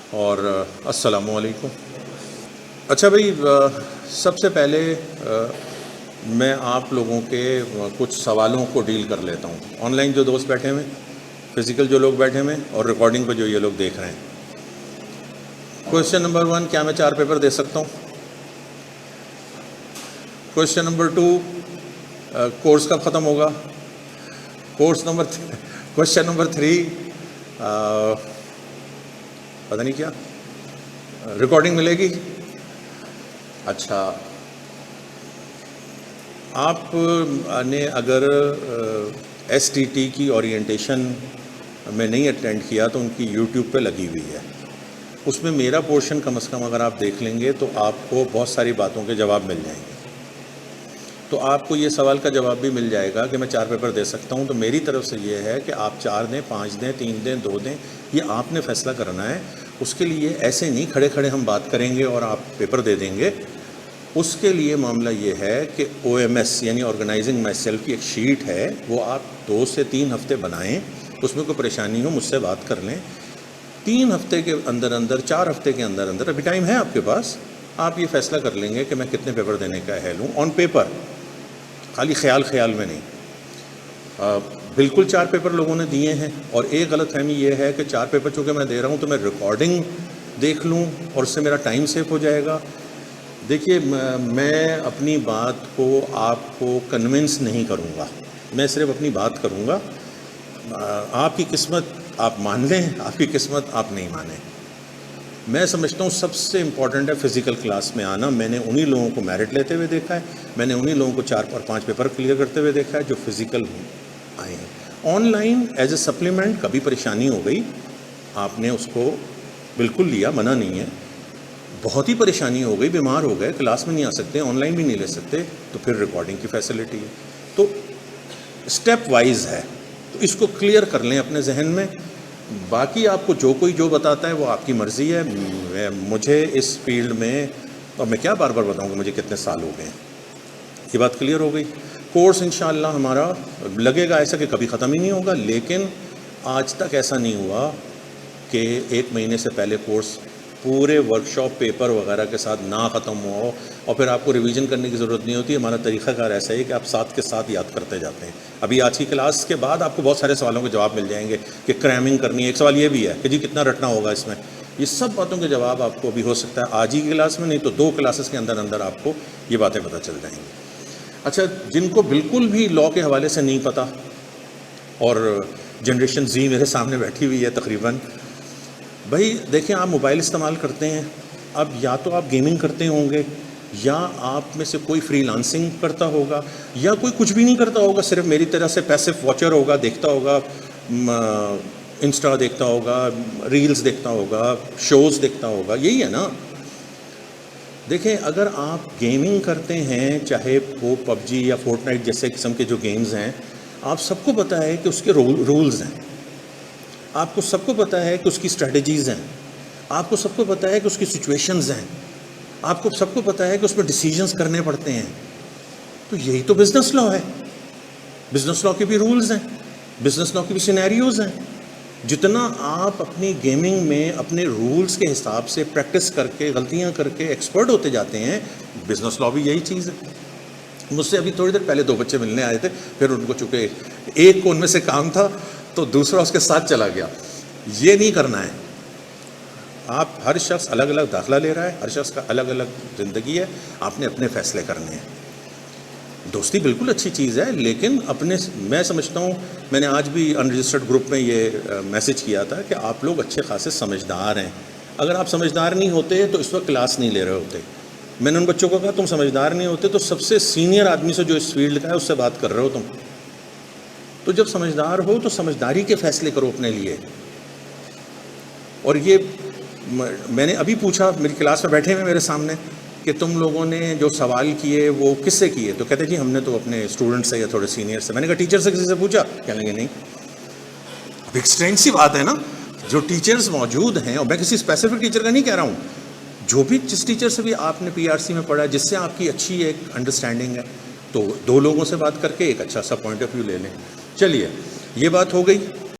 اور السلام علیکم. اچھا بھائی، سب سے پہلے میں آپ لوگوں کے کچھ سوالوں کو ڈیل کر لیتا ہوں. آن لائن جو دوست بیٹھے ہوئے، فزیکل جو لوگ بیٹھے ہوئے، اور ریکارڈنگ پہ جو یہ لوگ دیکھ رہے ہیں. کویشچن نمبر 1، کیا میں 4 پیپر دے سکتا ہوں؟ کویشچن نمبر 2، کورس کب ختم ہوگا؟ کویشچن نمبر 3، پتہ نہیں کیا ریکارڈنگ ملے گی؟ اچھا، آپ نے اگر ایس ٹی ٹی کی اورینٹیشن میں نہیں اٹینڈ کیا تو ان کی یوٹیوب پہ لگی ہوئی ہے. اس میں میرا پورشن کم از کم اگر آپ دیکھ لیں گے تو آپ کو بہت ساری باتوں کے جواب مل جائیں گے. تو آپ کو یہ سوال کا جواب بھی مل جائے گا کہ میں 4 پیپر دے سکتا ہوں. تو میری طرف سے یہ ہے کہ آپ 4 دیں، 5 دیں، 3 دیں، 2 دیں، یہ آپ نے فیصلہ کرنا ہے. اس کے لیے ایسے نہیں کھڑے کھڑے ہم بات کریں گے اور آپ پیپر دے دیں گے. اس کے لیے معاملہ یہ ہے کہ او ایم ایس یعنی آرگنائزنگ مائی سیلف کی ایک شیٹ ہے، وہ آپ 2 سے 3 ہفتے بنائیں. اس میں کوئی پریشانی ہو مجھ سے بات کر لیں. 3 ہفتے کے اندر اندر، 4 ہفتے کے اندر اندر، ابھی ٹائم ہے آپ کے پاس، آپ یہ فیصلہ کر لیں گے کہ میں کتنے پیپر دینے کا اہل ہوں آن پیپر، خالی خیال میں نہیں. بالکل 4 پیپر لوگوں نے دیے ہیں، اور ایک غلط فہمی یہ ہے کہ 4 پیپر چونکہ میں دے رہا ہوں تو میں ریکارڈنگ دیکھ لوں اور اس سے میرا ٹائم سیو ہو جائے گا. دیکھیے، میں اپنی بات کو آپ کو کنونس نہیں کروں گا، میں صرف اپنی بات کروں گا. آپ کی قسمت آپ مان لیں، آپ کی قسمت آپ نہیں مانیں. میں سمجھتا ہوں سب سے امپورٹنٹ ہے فزیکل کلاس میں آنا. میں نے انہی لوگوں کو میرٹ لیتے ہوئے دیکھا ہے، میں نے انہی لوگوں کو 4 اور 5 پیپر کلیئر کرتے ہوئے دیکھا ہے جو فزیکل آئے ہیں. On line as a supplement کبھی پریشانی ہو گئی، آپ نے اس کو بالکل لیا، منع نہیں ہے. بہت ہی پریشانی ہو گئی، بیمار ہو گئے، کلاس میں نہیں آ سکتے، آن لائن بھی نہیں لے سکتے، تو پھر ریکارڈنگ کی فیسلٹی ہے. تو اسٹیپ وائز ہے، تو اس کو کلیئر کر لیں اپنے ذہن میں. باقی آپ کو جو کوئی جو بتاتا ہے وہ آپ کی مرضی ہے. مجھے اس فیلڈ میں، اور میں کیا بار بار بتاؤں کہ مجھے کتنے سال ہو گئے ہیں، یہ بات کلیئر ہو گئی. کورس انشاءاللہ ہمارا لگے گا ایسا کہ کبھی ختم ہی نہیں ہوگا، لیکن آج تک ایسا نہیں ہوا کہ 1 مہینے سے پہلے کورس پورے ورکشاپ پیپر وغیرہ کے ساتھ نہ ختم ہو اور پھر آپ کو ریویژن کرنے کی ضرورت نہیں ہوتی. ہمارا طریقہ کار ایسا ہے کہ آپ ساتھ کے ساتھ یاد کرتے جاتے ہیں. ابھی آج کی کلاس کے بعد آپ کو بہت سارے سوالوں کے جواب مل جائیں گے کہ کریمنگ کرنی ہے. ایک سوال یہ بھی ہے کہ جی کتنا رٹنا ہوگا اس میں. یہ سب باتوں کے جواب آپ کو ابھی ہو سکتا ہے آج ہی کی کلاس میں، نہیں تو 2 کلاسز کے اندر اندر آپ کو یہ باتیں پتہ چل جائیں گی. اچھا، جن کو بالکل بھی لاء کے حوالے سے نہیں پتہ، اور جنریشن زی میرے سامنے بیٹھی ہوئی ہے تقریباً، بھائی دیکھیں، آپ موبائل استعمال کرتے ہیں. اب یا تو آپ گیمنگ کرتے ہوں گے، یا آپ میں سے کوئی فری لانسنگ کرتا ہوگا، یا کوئی کچھ بھی نہیں کرتا ہوگا، صرف میری طرح سے پیسو واچر ہوگا، دیکھتا ہوگا، انسٹا دیکھتا ہوگا، ریلز دیکھتا ہوگا، شوز دیکھتا ہوگا. یہی ہے نا. دیکھیں، اگر آپ گیمنگ کرتے ہیں، چاہے وہ پب جی یا فورٹ نائٹ جیسے قسم کے جو گیمز ہیں، آپ سب کو پتہ ہے کہ اس کے رولز ہیں، آپ کو سب کو پتہ ہے کہ اس کی اسٹریٹجیز ہیں، آپ کو سب کو پتہ ہے کہ اس کی سچویشنز ہیں، آپ کو سب کو پتہ ہے کہ اس میں ڈیسیجنز کرنے پڑتے ہیں. تو یہی تو بزنس لاء ہے. بزنس لاء کے بھی رولز ہیں، بزنس لاء کے بھی سینیریوز ہیں. جتنا آپ اپنی گیمنگ میں اپنے رولز کے حساب سے پریکٹس کر کے، غلطیاں کر کے ایکسپرٹ ہوتے جاتے ہیں، بزنس لاء بھی یہی چیز ہے. مجھ سے ابھی تھوڑی دیر پہلے 2 بچے ملنے آئے تھے، پھر ان کو چونکہ ایک کو ان میں سے کام تھا تو دوسرا اس کے ساتھ چلا گیا. یہ نہیں کرنا ہے. آپ، ہر شخص الگ الگ داخلہ لے رہا ہے، ہر شخص کا الگ الگ زندگی ہے، آپ نے اپنے فیصلے کرنے ہیں. دوستی بالکل اچھی چیز ہے، لیکن میں سمجھتا ہوں، میں نے آج بھی ان رجسٹرڈ گروپ میں یہ میسج کیا تھا کہ آپ لوگ اچھے خاصے سمجھدار ہیں. اگر آپ سمجھدار نہیں ہوتے تو اس وقت کلاس نہیں لے رہے ہوتے. میں نے ان بچوں کو کہا تم سمجھدار نہیں ہوتے تو سب سے سینئر آدمی سے جو اس فیلڈ کا ہے اس سے بات کر رہے ہو تم. تو جب سمجھدار ہو تو سمجھداری کے فیصلے کرو اپنے لیے. اور یہ میں نے ابھی پوچھا، میری کلاس میں بیٹھے ہوئے میرے سامنے، کہ تم لوگوں نے جو سوال کیے وہ کس سے کیے؟ تو کہتے جی ہم نے تو اپنے اسٹوڈنٹ سے یا تھوڑے سینئر سے. میں نے کہا ٹیچر سے کسی سے پوچھا؟ کہنے لگے نہیں. اب ایک اسٹرینج سی بات ہے نا، جو ٹیچرز موجود ہیں، اور میں کسی اسپیسیفک ٹیچر کا نہیں کہہ رہا ہوں، جو بھی جس ٹیچر سے بھی آپ نے پی آر سی میں پڑھا ہے، جس سے آپ کی اچھی ایک انڈرسٹینڈنگ ہے، تو 2 لوگوں سے بات کر کے ایک اچھا سا پوائنٹ آف ویو لے لیں. چلیے، یہ بات ہو گئی.